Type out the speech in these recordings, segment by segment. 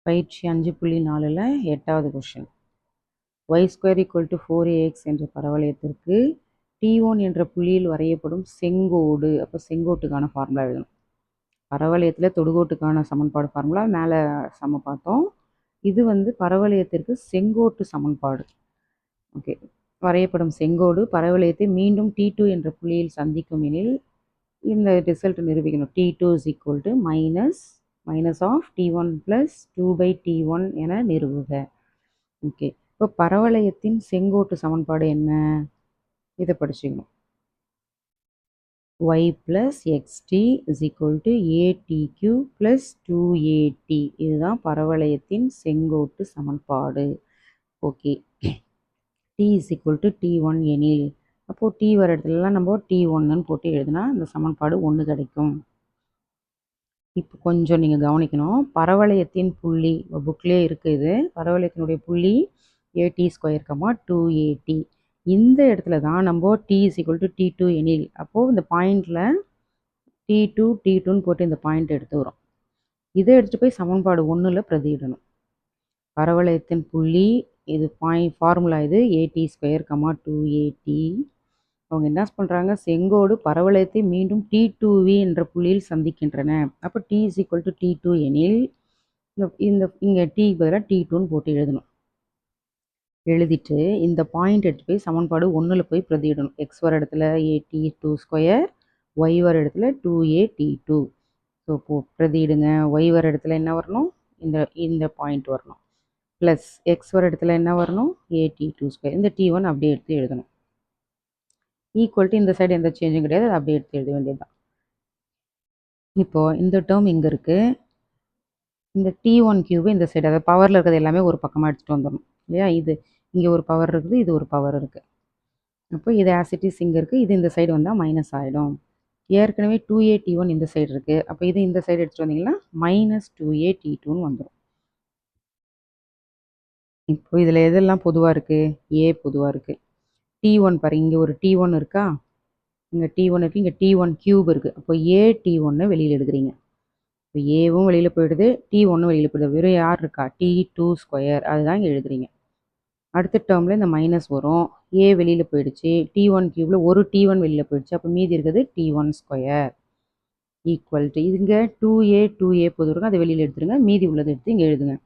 பயிற்சி 5.4ல் 8வது question. y² = 4ax என்ற பரவளையத்திற்கு T1 என்ற புள்ளியில் வரையப்படும் செங்கோடு. அப்போ செங்கோட்டுக்கான ஃபார்முலா எழுதணும். பரவளையத்தில் தொடுகோட்டுக்கான சமன்பாடு ஃபார்முலா மேலே சம பார்த்தோம். இது பரவளையத்திற்கு செங்கோட்டு சமன்பாடு. ஓகே, வரையப்படும் செங்கோடு பரவளையத்தை மீண்டும் T2 என்ற புள்ளியில் சந்திக்கும் எனில் இந்த ரிசல்ட் நிரூபிக்கணும். T2 = minus of T1 plus 2/T1 என நிறுவுக. ஓகே, இப்போ பரவளையத்தின் செங்கோட்டு சமன்பாடு என்ன? இதை படிச்சுக்கணும். y plus xt = atq plus 2at. இதுதான் பரவளையத்தின் செங்கோட்டு சமன்பாடு. ஓகே, t = T1 எனில், அப்போது t வர இடத்துலலாம் நம்ம T1ன்னு போட்டு எழுதுனா இந்த சமன்பாடு 1 கிடைக்கும். இப்போ கொஞ்சம் நீங்கள் கவனிக்கணும். பரவளையத்தின் புள்ளி புக்லேயே இருக்குது. இது பரவளையத்தினுடைய புள்ளி at², 2at. இந்த இடத்துல தான் நம்ம t = T2 எனில், அப்போது இந்த பாயிண்டில் T2 T2ன்னு போட்டு இந்த பாயிண்ட் எடுத்து வரும். இதை எடுத்துகிட்டு போய் சமன்பாடு 1ல் பிரதியிடணும். பரவளையத்தின் புள்ளி இது ஃபார்முலா இது at² 2at. அவங்க என்ன பண்ணுறாங்க, செங்கோடு பரவளையத்தை மீண்டும் T2v என்ற புள்ளியில் சந்திக்கின்றன. அப்போ t = T2 எனில் இங்கே t பதிலாக T2ன்னு போட்டு எழுதணும். எழுதிட்டு இந்த பாயிண்ட் எடுத்து போய் சமன்பாடு 1ல் போய் பிரதியிடணும். x வர இடத்துல at2², y வர இடத்துல 2at2. ஸோ பிரதியிடுங்க. y வர இடத்துல என்ன வரணும், இந்த பாயிண்ட் வரணும். ப்ளஸ் x வர இடத்துல என்ன வரணும், at2². இந்த T1 அப்படியே எடுத்து எழுதணும். ஈக்குவல் டு இந்த சைடு எந்த சேஞ்சும் கிடையாது, அதை அப்படியே எடுத்து எழுத வேண்டியது தான். இப்போது இந்த டேர்ம் இங்கே இருக்குது. இந்த T1³ இந்த சைடு, அதாவது பவரில் இருக்கிறது எல்லாமே ஒரு பக்கமாக எடுத்துகிட்டு வந்துடணும் இல்லையா. இது இங்கே ஒரு பவர் இருக்குது, இது ஒரு பவர் இருக்குது. அப்போ இது ஆசிட்டிஸ் இங்கே இருக்குது, இது இந்த சைடு வந்தால் மைனஸ் ஆகிடும். ஏற்கனவே 2at1 இந்த சைடு இருக்குது. அப்போ இது இந்த சைடு எடுத்துகிட்டு வந்தீங்கன்னா -2at2ன்னு வந்துடும். இப்போ இதில் எதெல்லாம் பொதுவாக இருக்குது, ஏ பொதுவாக இருக்குது. T1 பாரு, இங்கே ஒரு T1 இருக்கா, இங்கே T1 இருக்குது, இங்கே T1³ இருக்குது. அப்போ AT1 வெளியில் எடுக்கிறீங்க. இப்போ ஏவும் வெளியில் போயிடுது, T1 வெளியில் போயிடுது. வெறும் யார் இருக்கா, T2². அதுதான் இங்கே எழுதுறீங்க. அடுத்த டேர்மில் இந்த மைனஸ் வரும். ஏ வெளியில் போயிடுச்சு, T1³ ஒரு T1 வெளியில் போயிடுச்சு. அப்போ மீதி இருக்குது T1² ஈக்குவல் டு இங்கே 2a பொது இருக்கும், அதை வெளியில் எடுத்துருங்க. மீதி உள்ளதை எடுத்து இங்கே எழுதுங்க.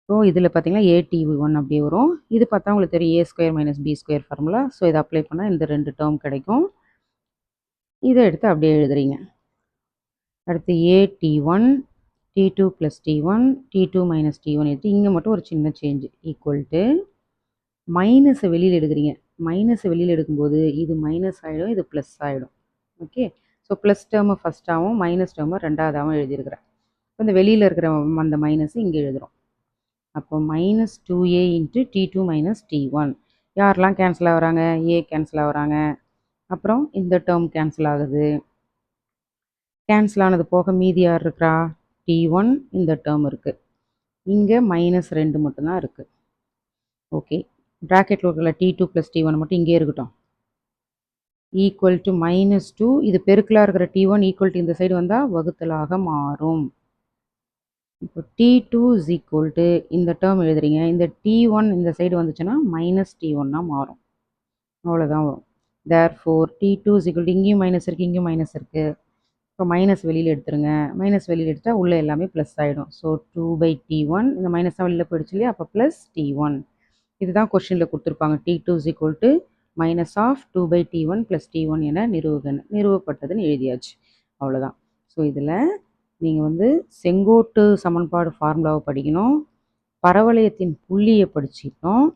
ஸோ இதில் பார்த்தீங்கன்னா AT1 அப்படியே வரும். இது பார்த்தா உங்களுக்கு தெரியும் a² - b² ஃபார்முலா. ஸோ இதை அப்ளை பண்ணால் இந்த 2 டேர்ம் கிடைக்கும். இதை எடுத்து அப்படியே எழுதுறீங்க. அடுத்து AT1 T2 + T1 T2 - T1 எடுத்து இங்கே மட்டும் ஒரு சின்ன சேஞ்சு ஈக்குவல் டு மைனஸை வெளியில் எடுக்கிறீங்க. மைனஸை வெளியில் எடுக்கும்போது இது மைனஸ் ஆகிடும், இது ப்ளஸ் ஆகிடும். ஓகே, ஸோ ப்ளஸ் டேர்மை ஃபஸ்ட்டாகவும் மைனஸ் டேர்மை ரெண்டாவதாகவும் எழுதியிருக்கிறேன். இப்போ இந்த வெளியில் இருக்கிற அந்த மைனஸ் இங்கே எழுதுகிறோம். அப்போ -2a × T2 - T1. யாரெல்லாம் கேன்சல் ஆகுறாங்க, ஏ கேன்சல் ஆகுறாங்க. அப்புறம் இந்த டேர்ம் கேன்சல் ஆகுது. கேன்சல் ஆனது போக மீதி யார் இருக்கிறா, T1 இந்த டேர்ம் இருக்குது. இங்கே -2 மட்டும்தான் இருக்குது. ஓகே, ப்ராக்கெட்டில் இருக்கிற T2 + T1 மட்டும் இங்கே இருக்கட்டும். ஈக்குவல் டு -2, இது பெருக்கலாக இருக்கிற T1 ஈக்குவல் டு இந்த சைடு வந்தால் வகுத்தலாக மாறும். இப்போ T2 = இந்த டேர்ம் எழுதுறீங்க. இந்த T1 இந்த சைடு வந்துச்சுன்னா -T1 மாறும். அவ்வளோதான் வரும். தேர்ஃபோர் T2 = இங்கேயும் மைனஸ் இருக்குது, இங்கேயும் மைனஸ் இருக்குது. இப்போ மைனஸ் வெளியில் எடுத்துருங்க. மைனஸ் வெளியில் எடுத்தா உள்ளே எல்லாமே ப்ளஸ் ஆகிடும். ஸோ 2/T1, இந்த மைனஸ் தான் வெளியில் போயிடுச்சு இல்லையா, அப்போ ப்ளஸ் T1. இதுதான் கொஷினில் கொடுத்துருப்பாங்க. T2 = -2/T1 + T1 என நிறுவப்பட்டதுன்னு எழுதியாச்சு. அவ்வளோதான். ஸோ இதில் நீங்கள் செங்கோட்டு சமன்பாடு ஃபார்முலாவை படிக்கணும், பரவளையத்தின் புள்ளியை படிச்சுக்கணும்,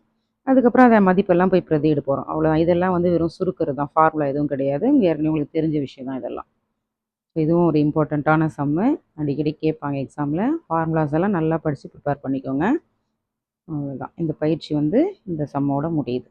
அதுக்கப்புறம் அதை மதிப்பெல்லாம் போய் பிரதியிட போகிறோம். அவ்வளோதான். இதெல்லாம் வெறும் சுருக்கிறது தான், ஃபார்முலா எதுவும் கிடையாது. ஏற்கனவே உங்களுக்கு தெரிஞ்ச விஷயம் தான் இதெல்லாம். இதுவும் ஒரு இம்பார்ட்டண்ட்டான சம்மு, அடிக்கடி கேட்பாங்க எக்ஸாமில். ஃபார்முலாஸ் எல்லாம் நல்லா படித்து ப்ரிப்பேர் பண்ணிக்கோங்க. அவ்வளோதான். இந்த பயிற்சி இந்த சம்மோட முடியுது.